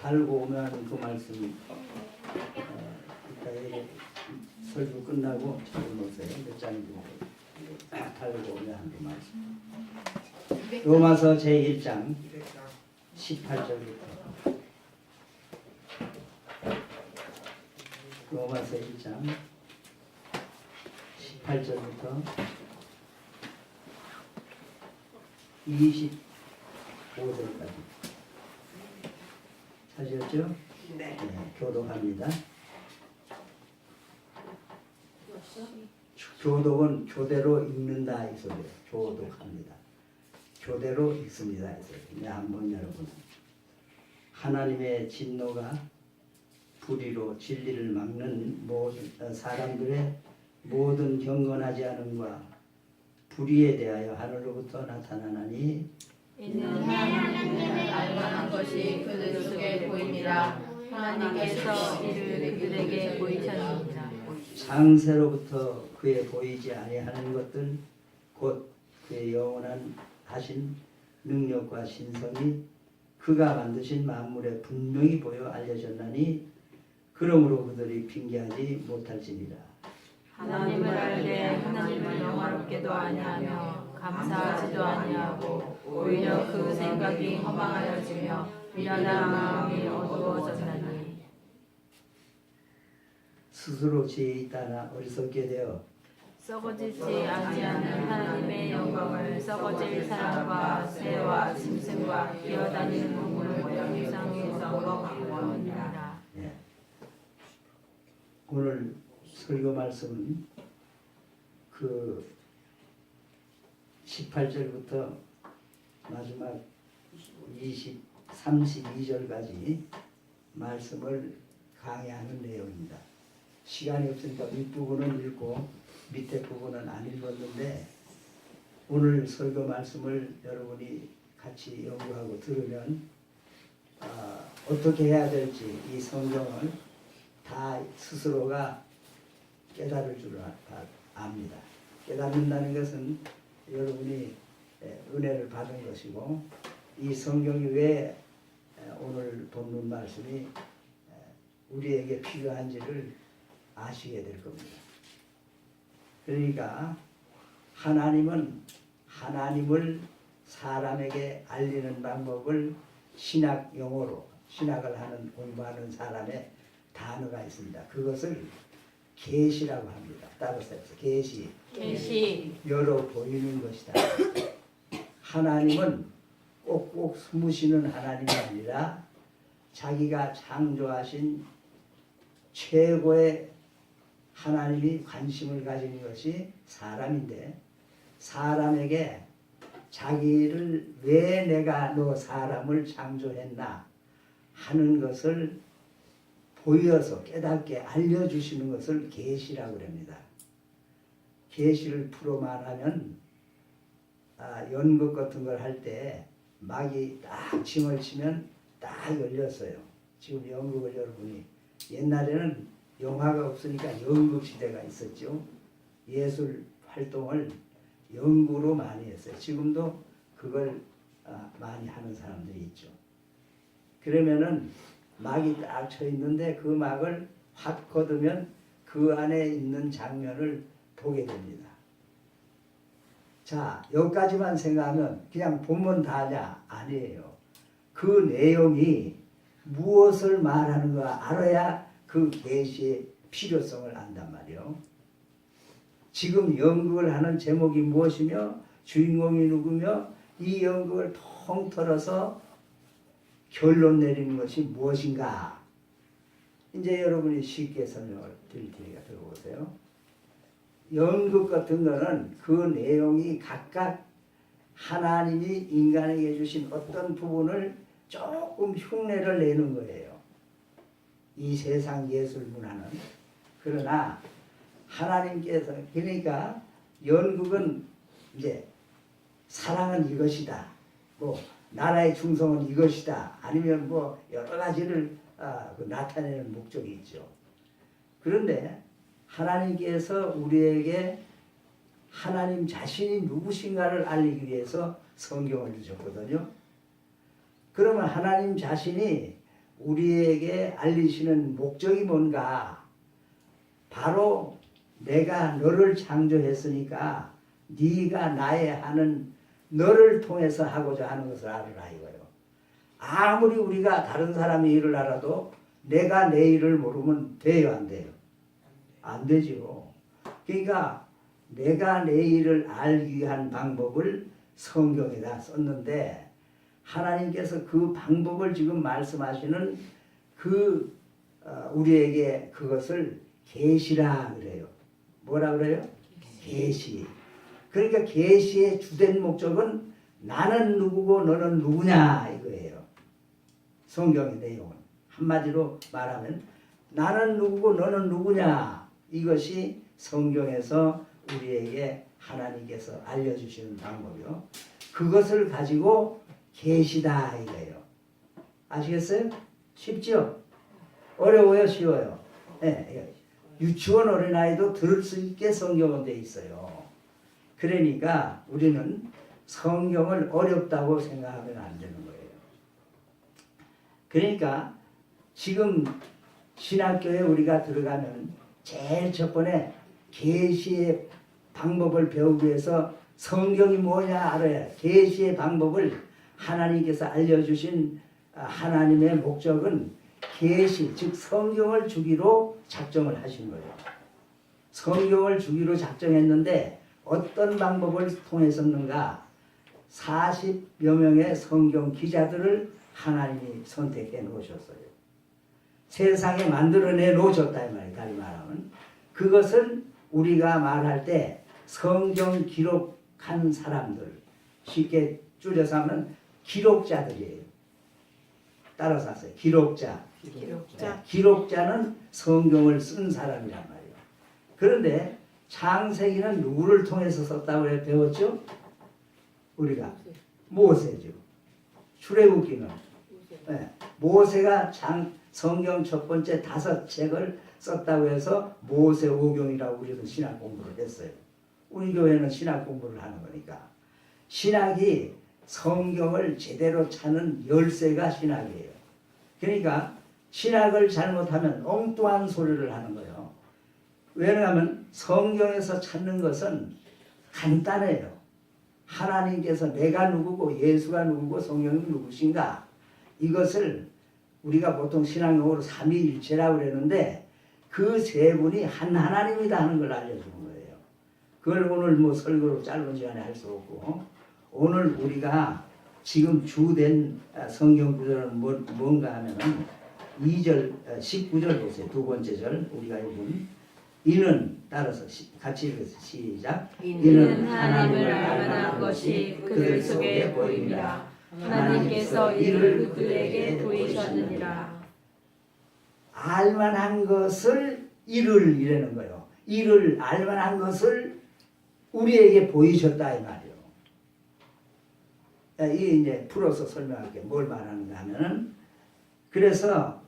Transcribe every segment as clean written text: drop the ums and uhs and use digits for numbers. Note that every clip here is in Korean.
달고 오면 하는 그 말씀이 그러니까 설교 끝나고 적어놓으세요. 몇 장인지 달고 오면 하는 그 말씀. 로마서 제1장 18절부터 로마서 1장 18절부터 25절까지 찾으셨죠? 네. 교독합니다. 교독은 교대로 읽는다 이 소리예요. 교독합니다. 교대로 읽습니다 이 소리예요. 한번 여러분, 하나님의 진노가 불의로 진리를 막는 모든 사람들의 모든 경건하지 않음과 불의에 대하여 하늘로부터 나타나나니 이는 하나님을 알만한 것이 그들 속에 보임이라. 하나님께서 이를 그들에게 보이셨느니라. 창세로부터 그의 보이지 아니하는 것들 곧 그의 영원한 하신 능력과 신성이 그가 만드신 만물에 분명히 보여 알려졌나니 그러므로 그들이 핑계하지 못할지니라. 하나님을 알되 하나님을 영화롭게도 아니하며 감사하지도 아니하고 오히려 그 생각이 허망하여지며 미련한 마음이 어두워졌나니 스스로 지혜 있다나 어리석게 되어 썩어지지 아니하는 하나님의 영광을 썩어질 사람과 새와 짐승과 기어다니는 동물 모양 이상에서 바꾸었느니라. 오늘 설교 말씀은 그 18절부터 마지막 32절까지 말씀을 강의하는 내용입니다. 시간이 없으니까 윗부분은 읽고 밑에 부분은 안 읽었는데 오늘 설교 말씀을 여러분이 같이 연구하고 들으면 어떻게 해야 될지 이 성경을 다 스스로가 깨달을 줄 압니다. 깨닫는다는 것은 여러분이 은혜를 받은 것이고 이 성경이 왜 오늘 본문 말씀이 우리에게 필요한지를 아시게 될 겁니다. 그러니까 하나님은 하나님을 사람에게 알리는 방법을 신학 용어로 신학을 하는 공부하는 사람의 단어가 있습니다. 그것을 계시라고 합니다. 따로 써서 계시. 열어 보이는 것이다. 하나님은 꼭꼭 숨으시는 하나님이 아니라 자기가 창조하신 최고의 하나님이 관심을 가지는 것이 사람인데 사람에게 자기를 왜 내가 너 사람을 창조했나 하는 것을 보여서 깨닫게 알려주시는 것을 계시라고 합니다. 계시를 풀어 말하면 연극 같은 걸 할 때 막이 딱 징을 치면 딱 열렸어요. 지금 연극을 여러분이 옛날에는 영화가 없으니까 연극 시대가 있었죠. 예술 활동을 연구로 많이 했어요. 지금도 그걸 많이 하는 사람들이 있죠. 그러면은 막이 딱 쳐 있는데 그 막을 확 걷으면 그 안에 있는 장면을 보게 됩니다. 자, 여기까지만 생각하면 그냥 보면 다냐? 아니에요. 그 내용이 무엇을 말하는가 알아야 그 계시의 필요성을 안단 말이에요. 지금 연극을 하는 제목이 무엇이며 주인공이 누구며 이 연극을 통틀어서 결론 내리는 것이 무엇인가? 이제 여러분이 쉽게 설명을 드릴 테니까 들어보세요. 연극 같은 거는 그 내용이 각각 하나님이 인간에게 주신 어떤 부분을 조금 흉내를 내는 거예요. 이 세상 예술 문화는. 그러나 하나님께서 그러니까 연극은 이제 사랑은 이것이다. 뭐 나라의 충성은 이것이다. 아니면 뭐 여러 가지를 나타내는 목적이 있죠. 그런데 하나님께서 우리에게 하나님 자신이 누구신가를 알리기 위해서 성경을 주셨거든요. 그러면 하나님 자신이 우리에게 알리시는 목적이 뭔가? 바로 내가 너를 창조했으니까 네가 나의 하는 너를 통해서 하고자 하는 것을 알으라 이거예요. 아무리 우리가 다른 사람의 일을 알아도 내가 내 일을 모르면 돼요, 안 돼요? 안 되죠. 그러니까 내가 내 일을 알기 위한 방법을 성경에다 썼는데 하나님께서 그 방법을 지금 말씀하시는 우리에게 그것을 계시라 그래요. 뭐라 그래요? 계시. 그러니까 계시의 주된 목적은 나는 누구고 너는 누구냐 이거예요. 성경의 내용은 한마디로 말하면 나는 누구고 너는 누구냐 이것이 성경에서 우리에게 하나님께서 알려주시는 방법이요. 그것을 가지고 계시다 이거예요. 아시겠어요? 쉽죠? 어려워요? 쉬워요? 네. 유치원 어린아이도 들을 수 있게 성경은 돼 있어요. 그러니까 우리는 성경을 어렵다고 생각하면 안 되는 거예요. 그러니까 지금 신학교에 우리가 들어가면 제일 첫 번에 계시의 방법을 배우기 위해서 성경이 뭐냐 알아야 계시의 방법을 하나님께서 알려주신 하나님의 목적은 계시 즉 성경을 주기로 작정을 하신 거예요. 성경을 주기로 작정했는데 어떤 방법을 통해서는가 40여 명의 성경 기자들을 하나님이 선택해 놓으셨어요. 세상에 만들어내 놓으셨다 이 말이에요. 다시 말하면 그것은 우리가 말할 때 성경 기록한 사람들 쉽게 줄여서 하면 기록자들이에요. 따라서 하세요. 기록자. 기록자는 성경을 쓴 사람이란 말이에요. 그런데 창세기는 누구를 통해서 썼다고 배웠죠? 우리가 모세죠. 출애굽기는 모세가 성경 첫 번째 5책을 썼다고 해서 모세오경이라고 우리는 신학 공부를 했어요. 우리 교회는 신학 공부를 하는 거니까. 신학이 성경을 제대로 찾는 열쇠가 신학이에요. 그러니까 신학을 잘못하면 엉뚱한 소리를 하는 거예요. 왜냐하면 성경에서 찾는 것은 간단해요. 하나님께서 내가 누구고 예수가 누구고 성령이 누구신가 이것을 우리가 보통 신앙용어로 삼위일체라고 그러는데 그 세 분이 한 하나님이다 하는 걸 알려주는 거예요. 그걸 오늘 뭐 설교로 짧은 시간에 할 수 없고 오늘 우리가 지금 주된 성경 구절은 뭔가 하면은 2절 19절 보세요. 두 번째 절 우리가 읽은 이는 따라서 같이 읽으세요. 시작. 이는 하나님을 알만한 것이 그들 속에 보입니다. 하나님께서 이를 그들에게 보이셨느니라. 알만한 것을 이를 이라는 거예요. 이를 알만한 것을 우리에게 보이셨다 이 말이에요. 이 이제 풀어서 설명할게. 뭘 말하는가 하면은 그래서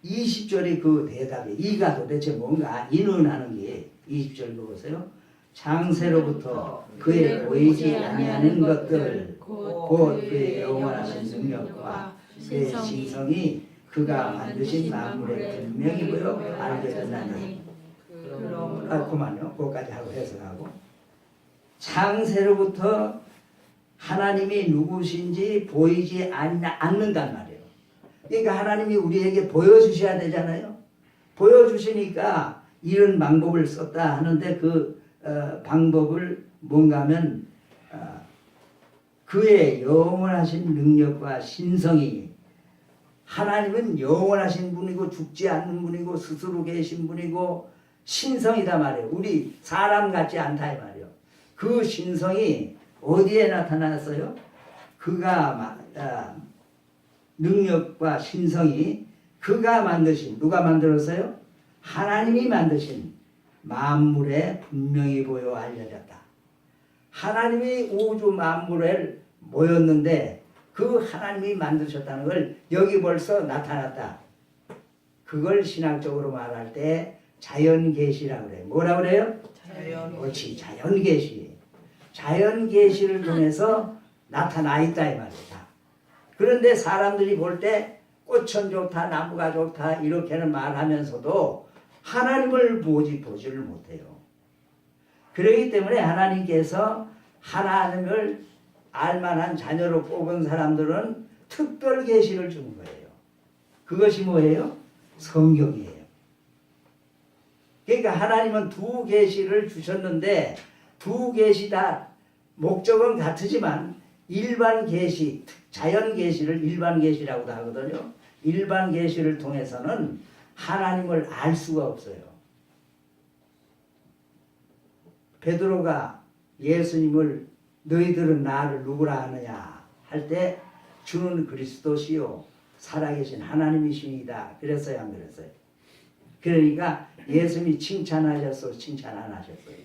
20절이 그 대답이 이가 도대체 뭔가 이는 하는 게 20절 보세요. 창세로부터 그의 보이지 아니하는 것들 곧 그의 영원하신 능력과 그의 신성이 그가 만드신 만물에 분명히 보여 알게 되나니 그만요. 그것까지 하고 해석하고 창세로부터 하나님이 누구신지 보이지 않는단 말이에요. 그러니까 하나님이 우리에게 보여주셔야 되잖아요. 보여주시니까 이런 방법을 썼다 하는데 그 방법을 뭔가 하면 그의 영원하신 능력과 신성이 하나님은 영원하신 분이고 죽지 않는 분이고 스스로 계신 분이고 신성이다 말이에요. 우리 사람 같지 않다 이 말이에요. 그 신성이 어디에 나타났어요? 그가 능력과 신성이 그가 만드신 누가 만들었어요? 하나님이 만드신 만물에 분명히 보여 알려졌다. 하나님이 우주 만물에 모였는데 그 하나님이 만드셨다는 걸 여기 벌써 나타났다. 그걸 신학적으로 말할 때 자연계시라고 그래요. 뭐라 그래요? 그렇지, 자연계시. 자연계시를 통해서 나타나 있다 이 말이다. 그런데 사람들이 볼 때 꽃은 좋다, 나무가 좋다 이렇게는 말하면서도 하나님을 보지를 못해요. 그렇기 때문에 하나님께서 하나님을 알만한 자녀로 뽑은 사람들은 특별 계시를 준 거예요. 그것이 뭐예요? 성경이에요. 그러니까 하나님은 두 계시를 주셨는데 두 계시 다 목적은 같으지만 일반 계시, 자연 계시를 일반 계시라고도 하거든요. 일반 계시를 통해서는 하나님을 알 수가 없어요. 베드로가 예수님을 너희들은 나를 누구라 하느냐 할 때 주는 그리스도시요 살아계신 하나님이시니다 그랬어요, 안 그랬어요? 그러니까 예수님이 칭찬하셨어요, 칭찬 안 하셨어요?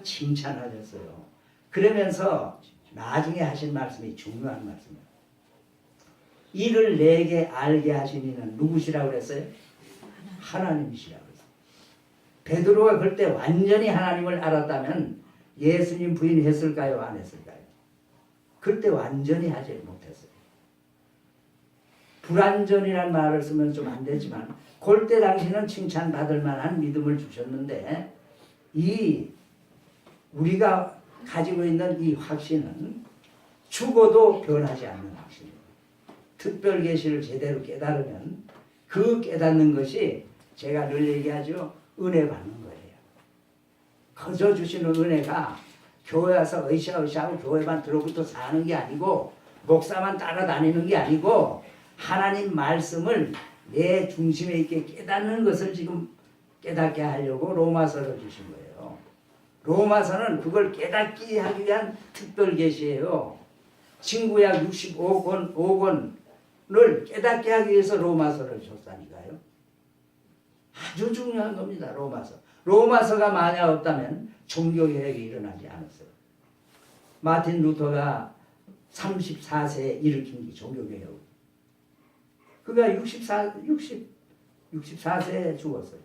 칭찬하셨어요. 그러면서 나중에 하신 말씀이 중요한 말씀이에요. 이를 내게 알게 하신 이는 누구시라고 그랬어요? 하나님이시라고 그랬어요. 베드로가 그때 완전히 하나님을 알았다면 예수님 부인했을까요? 안 했을까요? 그때 완전히 하지 못했어요. 불완전이라는 말을 쓰면 좀 안 되지만 그때 당시는 칭찬받을 만한 믿음을 주셨는데 이 우리가 가지고 있는 이 확신은 죽어도 변하지 않는 확신이에요. 특별 계시를 제대로 깨달으면 그 깨닫는 것이 제가 늘 얘기하죠. 은혜 받는 거예요. 거저 주시는 은혜가 교회 와서 으쌰으쌰하고 교회만 들어부터 사는 게 아니고 목사만 따라다니는 게 아니고 하나님 말씀을 내 중심에 있게 깨닫는 것을 지금 깨닫게 하려고 로마서를 주신 거예요. 로마서는 그걸 깨닫게 하기 위한 특별 계시예요. 친구약 65권을 깨닫게 하기 위해서 로마서를 줬다니까요. 아주 중요한 겁니다. 로마서가 만약 없다면 종교개혁이 일어나지 않았어요. 마틴 루터가 34세에 일으킨 게 종교개혁. 그가 64세에 죽었어요.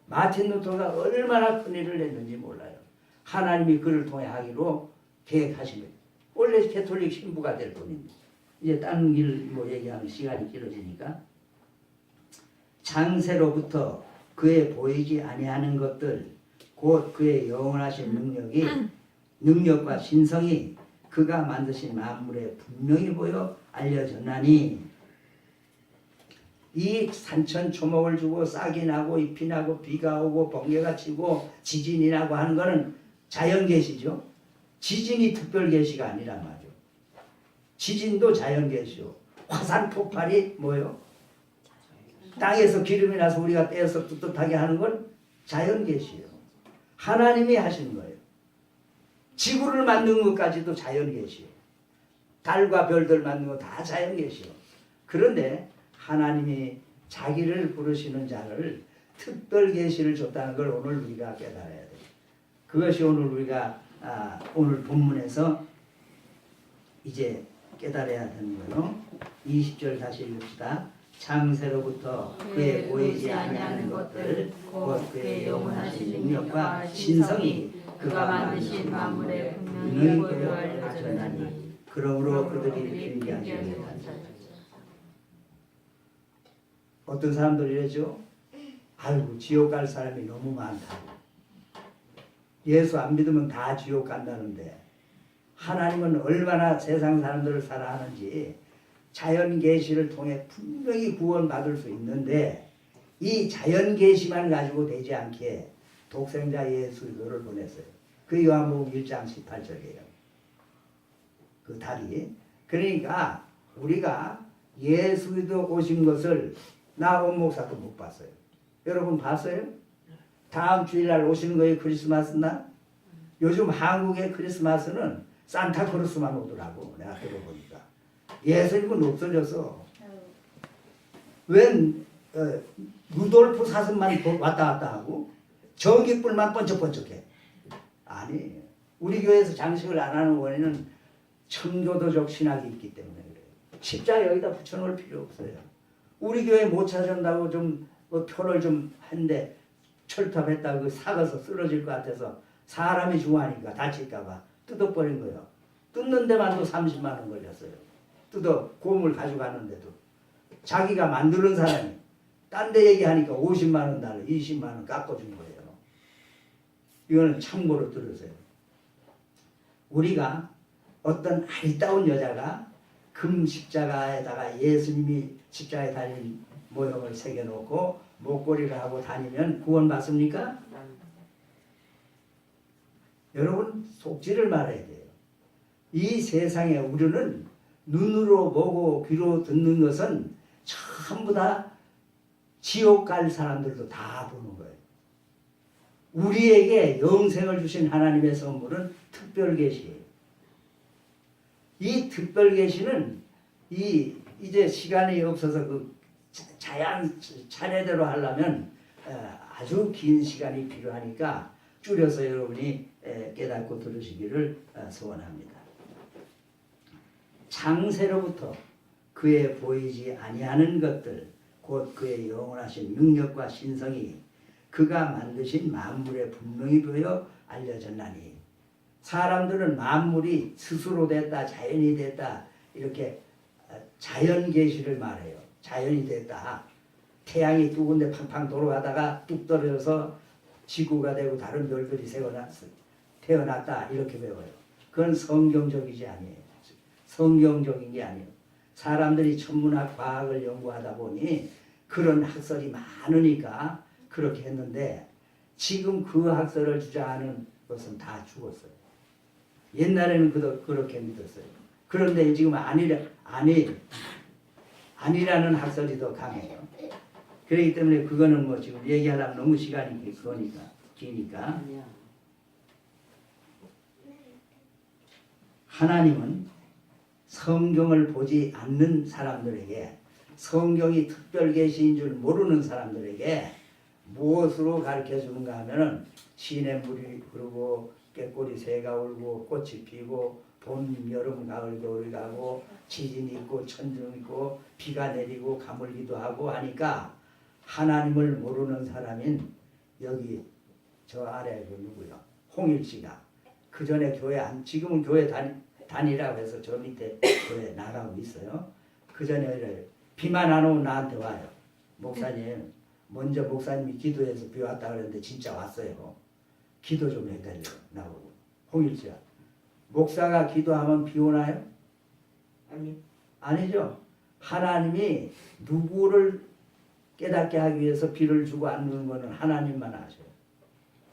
마틴 루터가 얼마나 큰 일을 했는지 몰라요. 하나님이 그를 통해 하기로 계획하신 거예요. 원래 캐톨릭 신부가 될 뿐입니다. 이제 다른 길 얘기하면 시간이 길어지니까 장세로부터 그의 보이지 아니하는 것들 곧 그의 영원하신 능력과 신성이 그가 만드신 만물에 분명히 보여 알려졌나니 이 산천초목을 주고 싹이 나고 잎이 나고 비가 오고 번개가 치고 지진이 나고 하는 것은 자연계시죠. 지진이 특별계시가 아니란 말이죠. 지진도 자연계시요. 화산 폭발이 뭐예요? 땅에서 기름이 나서 우리가 떼어서 뚜렷하게 하는 건 자연계시예요. 하나님이 하시는 거예요. 지구를 만든 것까지도 자연계시예요. 달과 별들 만든 거 다 자연계시예요. 그런데 하나님이 자기를 부르시는 자를 특별 계시를 줬다는 걸 오늘 우리가 깨달아야 돼요. 그것이 오늘 우리가 오늘 본문에서 이제 깨달아야 되는 거예요. 20절 다시 읽읍시다. 장세로부터 그의 보이지 아니하는 것들 곧 그의 영원하신 능력과 신성이 그가 만드신 만물에 분명히 보여 알려졌나니 그러므로 그들이 빙계하지 못한다. 어떤 사람들이 이러죠. 아이고 지옥 갈 사람이 너무 많다고. 예수 안 믿으면 다 지옥 간다는데 하나님은 얼마나 세상 사람들을 사랑하는지 자연 계시를 통해 분명히 구원받을 수 있는데 이 자연 계시만 가지고 되지 않게 독생자 예수 그리스도를 보냈어요. 그 요한복음 1장 18절이에요. 그 달이. 그러니까 우리가 예수 그리스도 오신 것을 나 원목사도 못 봤어요. 여러분 봤어요? 다음 주일날 오시는 거예요. 크리스마스 날? 요즘 한국의 크리스마스는 산타크로스만 오더라고. 내가 들어보니까. 예수님은 없어져서 웬 루돌프 사슴만 왔다 갔다 하고 전기불만 번쩍번쩍해. 아니 우리 교회에서 장식을 안 하는 원인은 청교도적 신학이 있기 때문에 그래요. 십자가 여기다 붙여놓을 필요 없어요. 우리 교회 못 찾아온다고 좀 표를 좀 했는데 철탑했다고 사가서 쓰러질 것 같아서 사람이 중하니까 다칠까봐 뜯어버린 거예요. 뜯는 데만도 30만 원 걸렸어요. 뜯어 고음을 가져가는데도. 자기가 만드는 사람이. 딴 데 얘기하니까 50만 원 달러, 20만 원 깎아준 거예요. 이거는 참고로 들으세요. 우리가 어떤 아리따운 여자가 금 십자가에다가 예수님이 십자가에 달린 모형을 새겨놓고 목걸이를 하고 다니면 구원받습니까? 여러분 속지를 말해야 돼요. 이 세상에 우리는 눈으로 보고 귀로 듣는 것은 전부 다 지옥 갈 사람들도 다 보는 거예요. 우리에게 영생을 주신 하나님의 선물은 특별 계시예요. 이 특별 계시는 이제 시간이 없어서 그 차례대로 하려면 아주 긴 시간이 필요하니까 줄여서 여러분이 깨닫고 들으시기를 소원합니다. 창세로부터 그의 보이지 아니하는 것들 곧 그의 영원하신 능력과 신성이 그가 만드신 만물에 분명히 보여 알려졌나니 사람들은 만물이 스스로 됐다 자연이 됐다 이렇게 자연 계시를 말해요. 자연이 됐다. 태양이 두 군데 팡팡 돌아가다가 뚝 떨어져서 지구가 되고 다른 별들이 태어났다 이렇게 배워요. 그건 성경적이지 아니에요. 성경적인 게 아니에요. 사람들이 천문학 과학을 연구하다 보니 그런 학설이 많으니까 그렇게 했는데 지금 그 학설을 주장하는 것은 다 죽었어요. 옛날에는 그렇게 믿었어요. 그런데 지금 아니라는 학설이 더 강해요. 그렇기 때문에 그거는 뭐 지금 얘기하려면 너무 시간이 기니까 하나님은 성경을 보지 않는 사람들에게 성경이 특별 계시인 줄 모르는 사람들에게 무엇으로 가르쳐 주는가 하면은 시냇 물이 흐르고 꾀꼬리 새가 울고 꽃이 피고 봄, 여름, 가을, 겨울이 가고 지진이 있고 천둥이 있고 비가 내리고 가물기도 하고 하니까 하나님을 모르는 사람인 여기 저 아래 그 누구요? 홍일씨가 그 전에 교회 지금은 교회 다니라고 해서 저 밑에 교회 나가고 있어요. 그 전에 비만 안 오면 나한테 와요. 목사님 먼저 목사님이 기도해서 비 왔다 그랬는데 진짜 왔어요. 기도 좀 해달래요. 나보고 홍일씨가 목사가 기도하면 비 오나요? 아니죠. 하나님이 누구를 깨닫게 하기 위해서 비를 주고 안 주는 것은 하나님만 아셔요.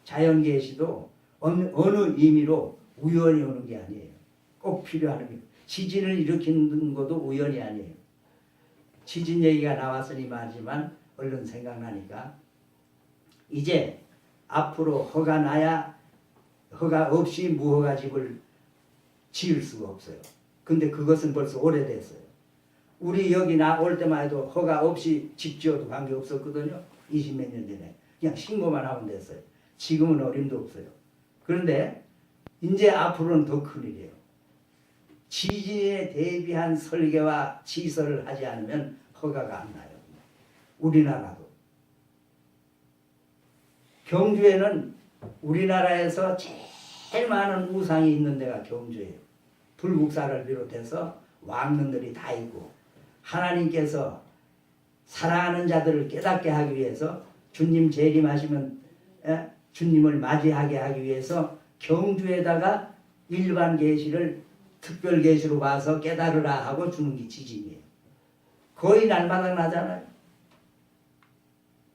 자연 계시도 어느 의미로 우연히 오는 게 아니에요. 꼭 필요한 게. 지진을 일으키는 것도 우연이 아니에요. 지진 얘기가 나왔으니 말지만 얼른 생각나니까 이제 앞으로 허가 나야 허가 없이 무허가 집을 지을 수가 없어요. 근데 그것은 벌써 오래됐어요. 우리 여기 나 올 때만 해도 허가 없이 집 지어도 관계없었거든요. 20몇 년 전에. 그냥 신고만 하면 됐어요. 지금은 어림도 없어요. 그런데 이제 앞으로는 더 큰일이에요. 지진에 대비한 설계와 시설을 하지 않으면 허가가 안 나요. 우리나라도. 경주에는 우리나라에서 제일 많은 우상이 있는 데가 경주예요. 불국사를 비롯해서 왕릉들이 다 있고 하나님께서 사랑하는 자들을 깨닫게 하기 위해서 주님 재림하시면 주님을 맞이하게 하기 위해서 경주에다가 일반 계시를 특별 계시로 봐서 깨달으라 하고 주는 게 지진이에요. 거의 날마다 나잖아요.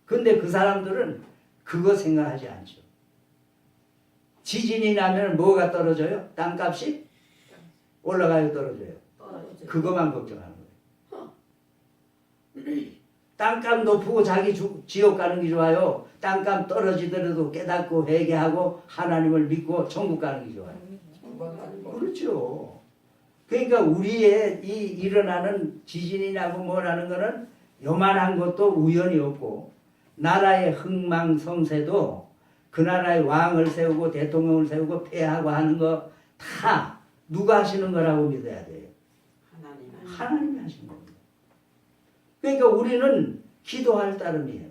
근데 그 사람들은 그거 생각하지 않죠. 지진이 나면 뭐가 떨어져요? 땅값이 올라가요, 떨어져요? 그것만 걱정하는 거예요. 땅값 높고 자기 지옥 가는 게 좋아요. 땅값 떨어지더라도 깨닫고 회개하고 하나님을 믿고 천국 가는 게 좋아요. 그렇죠. 그러니까 우리의 이 일어나는 지진이 나고 뭐라는 거는 요만한 것도 우연이 없고 나라의 흥망성쇠도 그 나라의 왕을 세우고 대통령을 세우고 폐하고 하는 거 다 누가 하시는 거라고 믿어야 돼요. 하나님이 하시는 겁니다. 그러니까 우리는 기도할 따름이에요.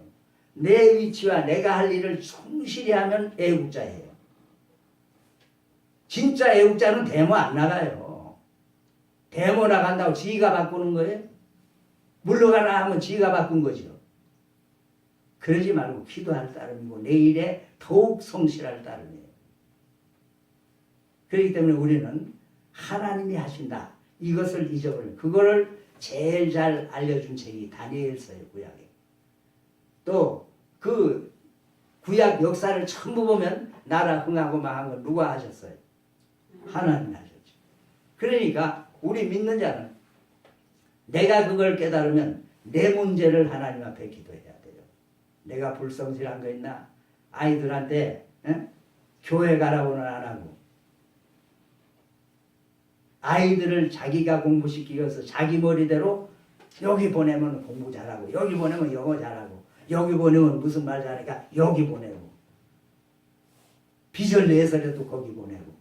내 위치와 내가 할 일을 충실히 하면 애국자예요. 진짜 애국자는 데모 안 나가요. 데모 나간다고 지가 바꾸는 거예요? 물러가라 하면 지가 바꾼 거죠. 그러지 말고 기도할 따름이고 내일에 더욱 성실할 따름이에요. 그렇기 때문에 우리는 하나님이 하신다. 이것을 잊어버리면 그거를 제일 잘 알려준 책이 다니엘서예요. 구약에. 또 그 구약 역사를 전부 보면 나라 흥하고 망한 건 누가 하셨어요? 하나님이 하셨죠. 그러니까 우리 믿는 자는 내가 그걸 깨달으면 내 문제를 하나님 앞에 기도해야 돼요. 내가 불성실한 거 있나? 아이들한테 교회 가라고는 안 하고 아이들을 자기가 공부시키기 위해서 자기 머리대로 여기 보내면 공부 잘하고 여기 보내면 영어 잘하고 여기 보내면 무슨 말 잘하니까 여기 보내고 비전 내서라도 거기 보내고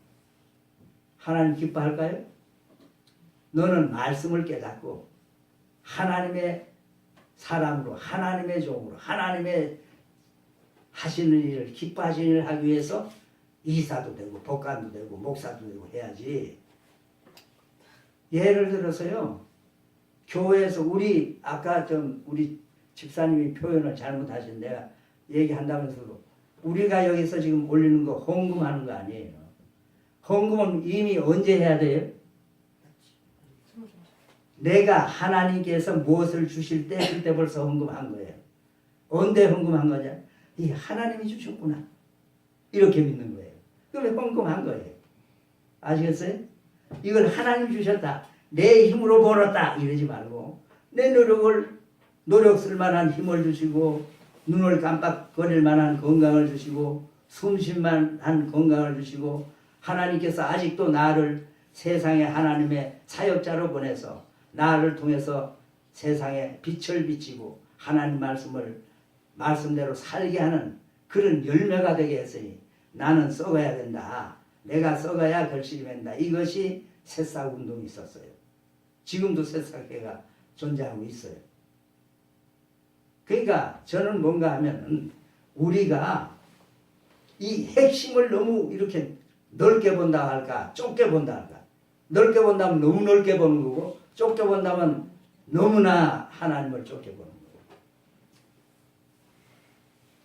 하나님 기뻐할까요? 너는 말씀을 깨닫고 하나님의 사람으로 하나님의 종으로 하나님의 하시는 일을 기뻐하시는 일을 하기 위해서 이사도 되고 법관도 되고 목사도 되고 해야지. 예를 들어서요, 교회에서 우리 아까 좀 우리 집사님이 표현을 잘못하신 내가 얘기한다면서도 우리가 여기서 지금 올리는 거 헌금하는 거 아니에요. 헌금은 이미 언제 해야 돼요? 내가 하나님께서 무엇을 주실 때 그때 벌써 헌금한 거예요. 언제 헌금한 거냐? 이 하나님이 주셨구나. 이렇게 믿는 거예요. 그걸 헌금한 거예요. 아시겠어요? 이걸 하나님 주셨다. 내 힘으로 벌었다. 이러지 말고 내 노력 쓸 만한 힘을 주시고 눈을 깜빡거릴 만한 건강을 주시고 숨쉴 만한 건강을 주시고 하나님께서 아직도 나를 세상에 하나님의 사역자로 보내서 나를 통해서 세상에 빛을 비치고 하나님 말씀대로 살게 하는 그런 열매가 되게 했으니 나는 썩어야 된다. 내가 썩어야 결실이 맺는다. 이것이 새싹 운동이 있었어요. 지금도 새싹회가 존재하고 있어요. 그러니까 저는 뭔가 하면 우리가 이 핵심을 너무 이렇게 넓게 본다 할까 좁게 본다 할까. 넓게 본다면 너무 넓게 보는 거고 좁게 본다면 너무나 하나님을 좁게 보는 거고.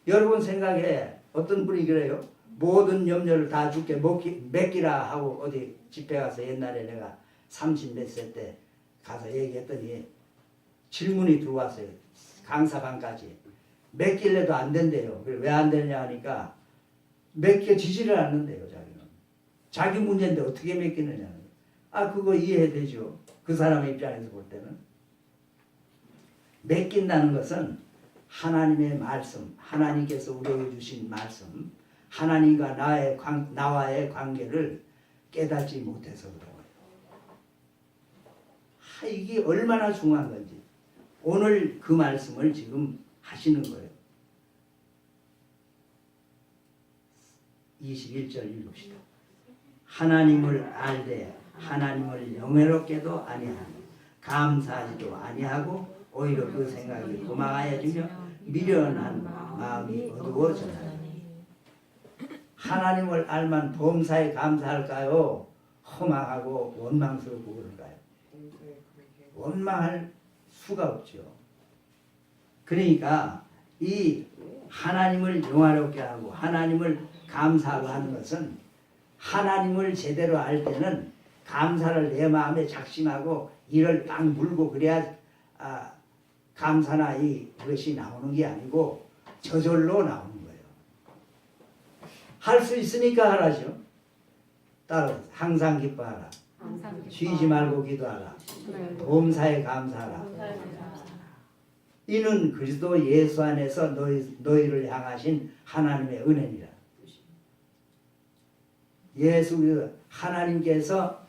여러분 생각에 어떤 분이 그래요? 모든 염려를 다 주께 맡기라 하고 어디 집회 가서 옛날에 내가 30 몇 세 때 가서 얘기했더니 질문이 들어왔어요. 강사반까지. 맡길래도 안 된대요. 왜 안 되냐 하니까 맡겨지지를 않는데요. 자기는. 자기 문제인데 어떻게 맡기느냐. 아 그거 이해되죠. 그 사람의 입장에서 볼 때는. 맡긴다는 것은 하나님의 말씀, 하나님께서 우리에게 주신 말씀, 하나님과 나와의 관계를 깨닫지 못해서 그런 거예요. 이게 얼마나 중요한 건지 오늘 그 말씀을 지금 하시는 거예요. 21절 읽읍시다. 하나님을 알되 하나님을 영예롭게도 아니하고 감사하지도 아니하고 오히려 그 생각이 도망하여지며 미련한 마음이 어두워져나니 하나님을 알만 범사에 감사할까요? 허망하고 원망스럽고 그런가요? 원망할 수가 없죠. 그러니까 이 하나님을 영화롭게 하고 하나님을 감사하고 하는 것은 하나님을 제대로 알 때는 감사를 내 마음에 작심하고 이를 딱 물고 그래야 감사나 이것이 나오는 게 아니고 저절로 나오는 거예요. 할 수 있으니까 하라죠. 따라 항상 기뻐하라. 쉬지 말고 기도하라. 범사에 감사하라. 이는 그리스도 예수 안에서 너희를 향하신 하나님의 은혜니라. 예수 하나님께서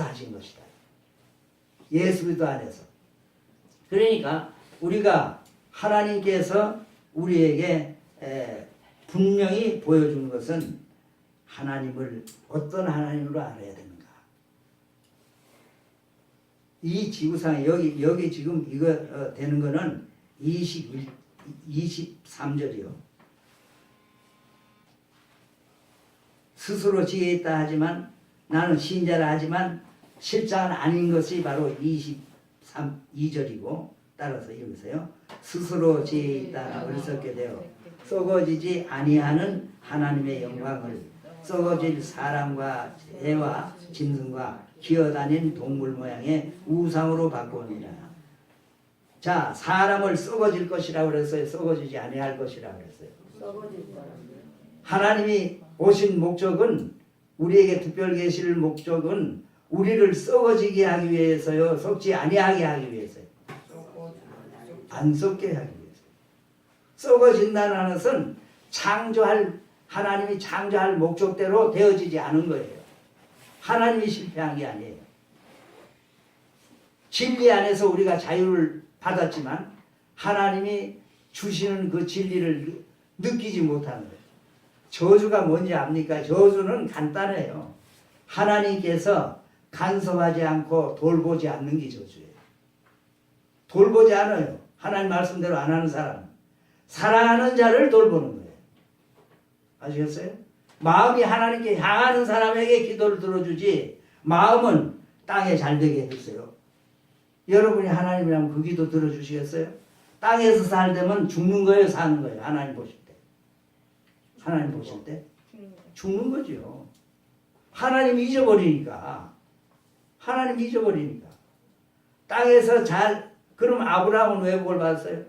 하신 것이다. 예수 그리스도 안에서. 그러니까 우리가 하나님께서 우리에게 분명히 보여주는 것은 하나님을 어떤 하나님으로 알아야 되는가. 이 지구상에 여기 지금 이거 되는 거는 23절이요. 스스로 지혜 있다 하지만 나는 신자라 하지만 실장은 아닌 것이 바로 2절이고 따라서 읽으세요. 스스로 지혜에 따라 어리석게 되어 썩어지지 아니하는 하나님의 영광을 썩어질 사람과 새와 짐승과 기어다닌 동물 모양의 우상으로 바꾸느니라. 자, 사람을 썩어질 것이라고 그랬어요. 썩어지지 아니할 것이라고 그랬어요. 하나님이 오신 목적은, 우리에게 특별 계실 목적은 우리를 썩어지게 하기 위해서요, 썩지 아니하게 하기 위해서요. 안 썩게 하기 위해서. 썩어진다는 것은 하나님이 창조할 목적대로 되어지지 않은 거예요. 하나님이 실패한 게 아니에요. 진리 안에서 우리가 자유를 받았지만 하나님이 주시는 그 진리를 느끼지 못하는 거예요. 저주가 뭔지 압니까? 저주는 간단해요. 하나님께서 간섭하지 않고 돌보지 않는 게 저주예요. 돌보지 않아요. 하나님 말씀대로 안 하는 사람. 사랑하는 자를 돌보는 거예요. 아시겠어요? 마음이 하나님께 향하는 사람에게 기도를 들어주지, 마음은 땅에 잘 되게 해주세요. 여러분이 하나님이라면 그 기도 들어주시겠어요? 땅에서 살되면 죽는 거예요, 사는 거예요? 하나님 보실 때. 하나님 보실 때 죽는 거죠. 하나님 잊어버리니까. 하나님 잊어버리니까. 땅에서 그럼 아브라함은 왜 복을 받았어요?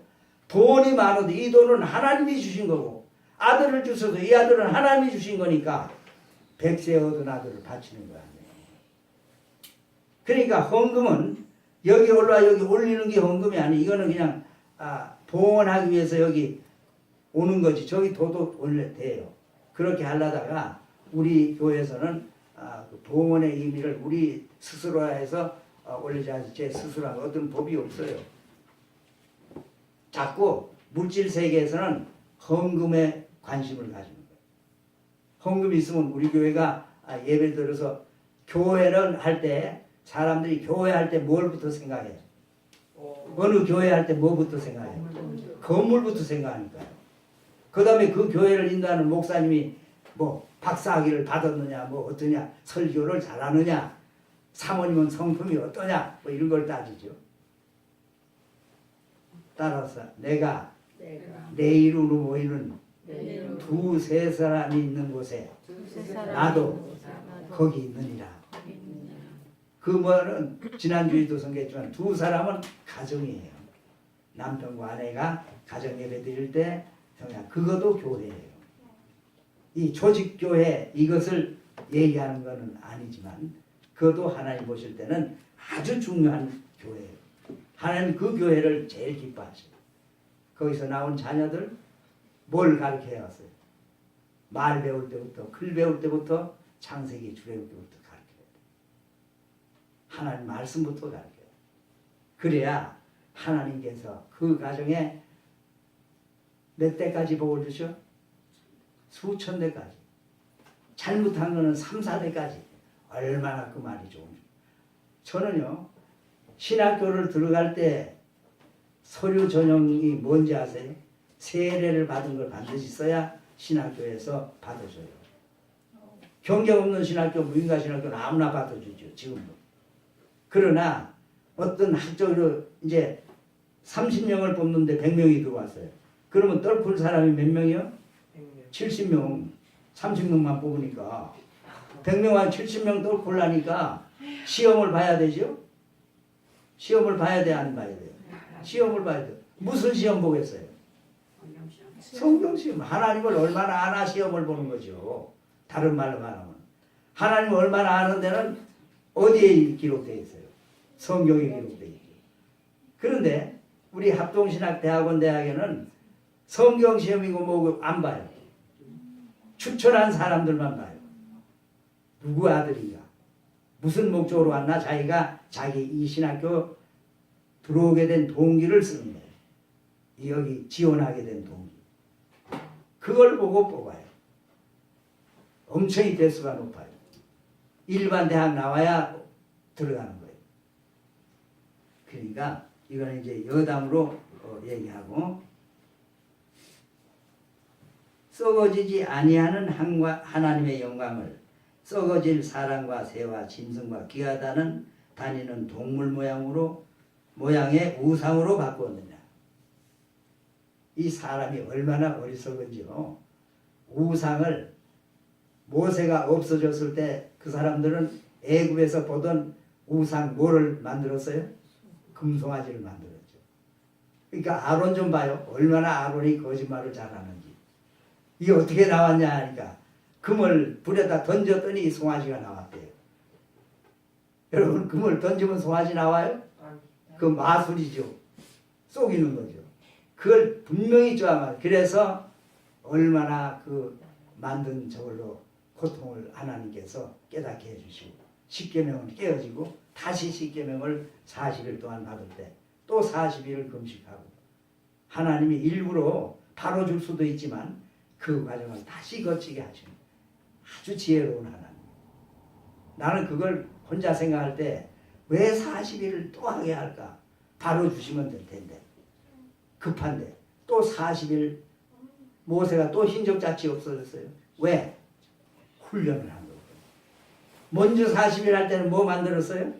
돈이 많아도 이 돈은 하나님이 주신 거고, 아들을 주셔도 이 아들은 하나님이 주신 거니까 100세 얻은 아들을 바치는 거야. 그러니까 헌금은 여기 올라 여기 올리는 게 헌금이 아니, 이거는 그냥 봉헌하기 위해서 여기 오는 거지. 저기 도도 원래 돼요. 그렇게 하려다가 우리 교회에서는 그 봉헌의 의미를 우리 스스로 해서 올리지 않아서 제 스스로 하는 어떤 법이 없어요. 자꾸 물질 세계에서는 헌금에 관심을 가지는 거예요. 헌금이 있으면 우리 교회가 예배를 들어서 교회를 할 때 사람들이 교회 할 때 뭘부터 생각해요? 어느 교회 할 때 뭐부터 생각해요? 건물부터 생각하니까요. 그 다음에 그 교회를 인도하는 목사님이 뭐 박사학위를 받았느냐, 뭐 어떠냐, 설교를 잘하느냐, 사모님은 성품이 어떠냐, 뭐 이런 걸 따지죠. 따라서 내가 내 이름으로 모이는 두세 사람이 있는 곳에 나도 거기 있느니라. 그 말은 지난주에도 선교했지만 두 사람은 가정이에요. 남편과 아내가 가정 예배 드릴 때 그것도 교회예요. 이 조직교회 이것을 얘기하는 것은 아니지만 그것도 하나님 보실 때는 아주 중요한 교회예요. 하나님 그 교회를 제일 기뻐하셔요. 거기서 나온 자녀들 뭘 가르쳐야 왔어요? 말 배울 때부터, 글 배울 때부터, 창세기 주배울 때부터 가르쳐야 돼요. 하나님 말씀부터 가르쳐야 돼요. 그래야 하나님께서 그 가정에 몇 대까지 복을 주셔? 수천 대까지. 잘못한 거는 3, 4대까지. 얼마나 그 말이 좋은지. 저는요, 신학교를 들어갈 때 서류 전형이 뭔지 아세요? 세례를 받은 걸 반드시 써야 신학교에서 받아줘요. 경력 없는 신학교, 무인가 신학교는 아무나 받아주죠, 지금도. 그러나 어떤 학적으로 이제 30명을 뽑는데 100명이 들어왔어요. 그러면 떨굴 사람이 몇 명이요? 70명, 30명만 뽑으니까 100명 한 70명 떨굴라니까 시험을 봐야 되죠? 시험을 봐야 돼, 안 봐야 돼요? 시험을 봐야 돼요. 무슨 시험 보겠어요? 성경 시험. 하나님을 얼마나 아나 시험을 보는 거죠. 다른 말로 말하면 하나님을 얼마나 아는 데는 어디에 기록되어 있어요? 성경에 기록되어 있죠. 그런데 우리 합동신학대학원 대학에는 성경 시험이고 뭐고 안 봐요. 추천한 사람들만 봐요. 누구 아들인가? 무슨 목적으로 왔나? 자기가 자기 이 신학교 들어오게 된 동기를 쓰는 거예요. 여기 지원하게 된 동기. 그걸 보고 뽑아요. 엄청이 대수가 높아요. 일반 대학 나와야 들어가는 거예요. 그러니까 이거는 이제 여담으로 얘기하고, 썩어지지 아니하는 하나님의 영광을 썩어질 사람과 새와 짐승과 기어다니는 동물 모양으로 모양의 우상으로 바꾸었느냐. 이 사람이 얼마나 어리석은지요. 우상을 모세가 없어졌을 때 그 사람들은 애굽에서 보던 우상 뭐를 만들었어요? 금송아지를 만들었죠. 그러니까 아론 좀 봐요. 얼마나 아론이 거짓말을 잘하는지. 이게 어떻게 나왔냐 하니까 금을 불에다 던졌더니 송아지가 나왔대요. 여러분 금을 던지면 송아지 나와요? 그 마술이죠. 속이는 거죠. 그걸 분명히 쪼아만. 그래서 얼마나 그 만든 저걸로 고통을 하나님께서 깨닫게 해주시고 십계명은 깨어지고 다시 십계명을 40일 동안 받을 때 또 40일을 금식하고 하나님이 일부러 바로 줄 수도 있지만 그 과정을 다시 거치게 하시는 아주 지혜로운 하나님. 나는 그걸 혼자 생각할 때 왜 40일을 또 하게 할까? 바로 주시면 될 텐데 급한데 또 40일 모세가 또 hin적자치 없어졌어요. 왜? 훈련을 한 거예요. 먼저 40일 할 때는 뭐 만들었어요?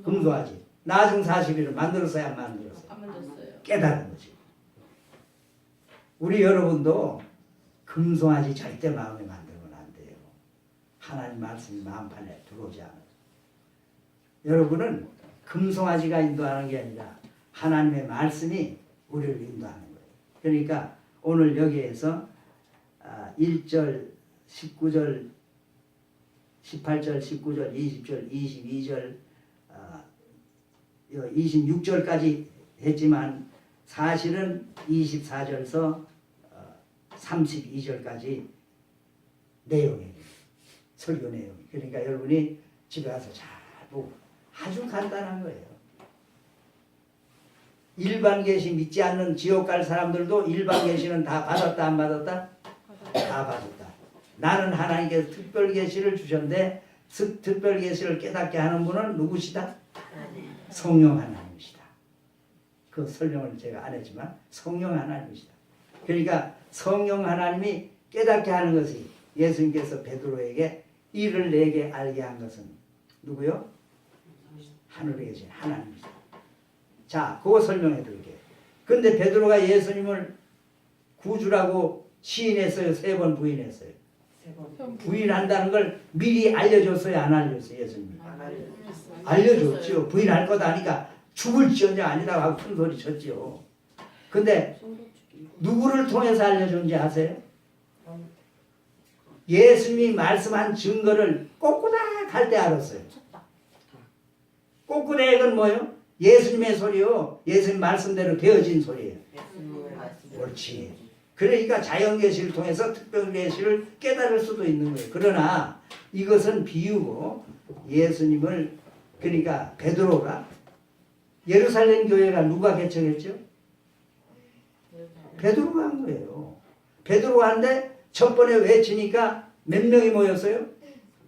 금송아지. 나중 40일을 만들었어요? 안 만들었어요? 안 만졌어요. 깨달은 거지. 우리 여러분도 금송아지 절대 마음에 만들면 안 돼요. 하나님 말씀이 마음판에 들어오지 않아요. 여러분은 금송아지가 인도하는 게 아니라 하나님의 말씀이 우리를 인도하는 거예요. 그러니까 오늘 여기에서 1절, 19절, 18절, 19절, 20절, 22절, 26절까지 했지만 사실은 24절에서 32절까지 내용이에요. 설교 내용이. 그러니까 여러분이 집에 가서 잘 보고 아주 간단한 거예요. 일반 계시 믿지 않는 지옥 갈 사람들도 일반 계시는 다 받았다 안 받았다? 다 받았다. 나는 하나님께서 특별 계시를 주셨는데 특별 계시를 깨닫게 하는 분은 누구시다? 성령 하나님이시다. 그 설명을 제가 안 했지만 성령 하나님이시다. 그러니까 성령 하나님이 깨닫게 하는 것이 예수님께서 베드로에게 이를 내게 알게 한 것은 누구요? 하늘에 계신 하나님이시다. 자, 그거 설명해 드릴게요. 근데 베드로가 예수님을 구주라고 시인했어요? 3번 부인했어요? 부인한다는 걸 미리 알려줬어요? 안 알려줬어요? 예수님이? 알려줬죠. 부인할 거다 하니까 죽을지언정 아니라고 하고 큰 소리 쳤죠. 근데 누구를 통해서 알려준지 아세요? 예수님이 말씀한 증거를 꼬꾸닥 할 때 알았어요. 꼬꾸닥은 뭐예요? 예수님의 소리요. 예수님 말씀대로 되어진 소리예요. 옳지. 그러니까 자연계시를 통해서 특별계시를 깨달을 수도 있는 거예요. 그러나 이것은 비유고 예수님을 그러니까 베드로가 예루살렘 교회가 누가 개척했죠? 베드로가 한 거예요. 베드로가 한데 첫 번에 외치니까 몇 명이 모였어요?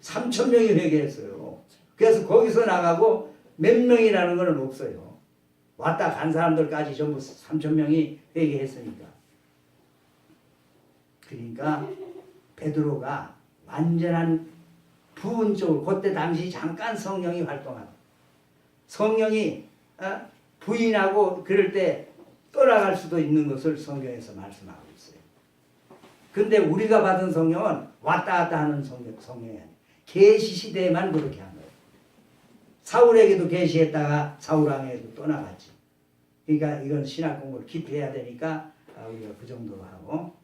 3,000명이 회개했어요. 그래서 거기서 나가고 몇 명이라는 건 없어요. 왔다 간 사람들까지 전부 3,000명이 회개했으니까. 그러니까 베드로가 완전한 부분적으로 그때 당시 잠깐 성령이 활동하고 성령이 부인하고 그럴 때 떠나갈 수도 있는 것을 성경에서 말씀하고 있어요. 근데 우리가 받은 성령은 왔다 갔다 하는 성령이 아니에요. 계시 시대에만 그렇게 한 거예요. 사울에게도 계시했다가 사울왕에게도 떠나갔지. 그러니까 이건 신학 공부를 깊이 해야 되니까 우리가 그 정도로 하고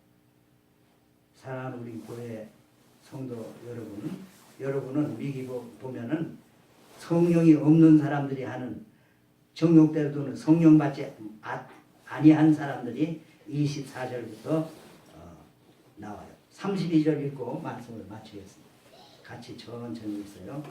사랑하는 우리 교회 성도 여러분은 위기 보면은 성령이 없는 사람들이 하는 정욕대로는 성령 받지 아니한 사람들이 24절부터 나와요. 32절 읽고 말씀을 마치겠습니다. 같이 천천히 읽어요.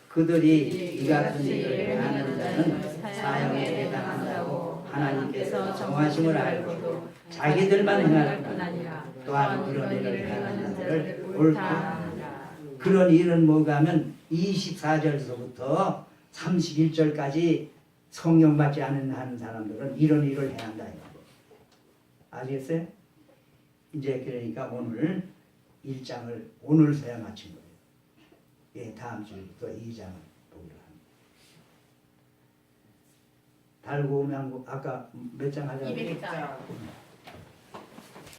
그들이 이 같은 일을 행하는 자는 사형에 해당한다고 하나님께서 정하심을 알고도 자기들만 행할 뿐 아니라 또한 그런 일을 행하는 자를 옳다 하느라. 그런 일은 뭐가 하면 24절에서부터 31절까지 성령 받지 않는 사람들은 이런 일을 행한다. 아시겠어요? 이제 그러니까 오늘 1장을 오늘서야 마친 거예요. 예, 다음 주부터 2장을 보기로 합니다. 달고 오면 아까 몇 장 하자고? 200장.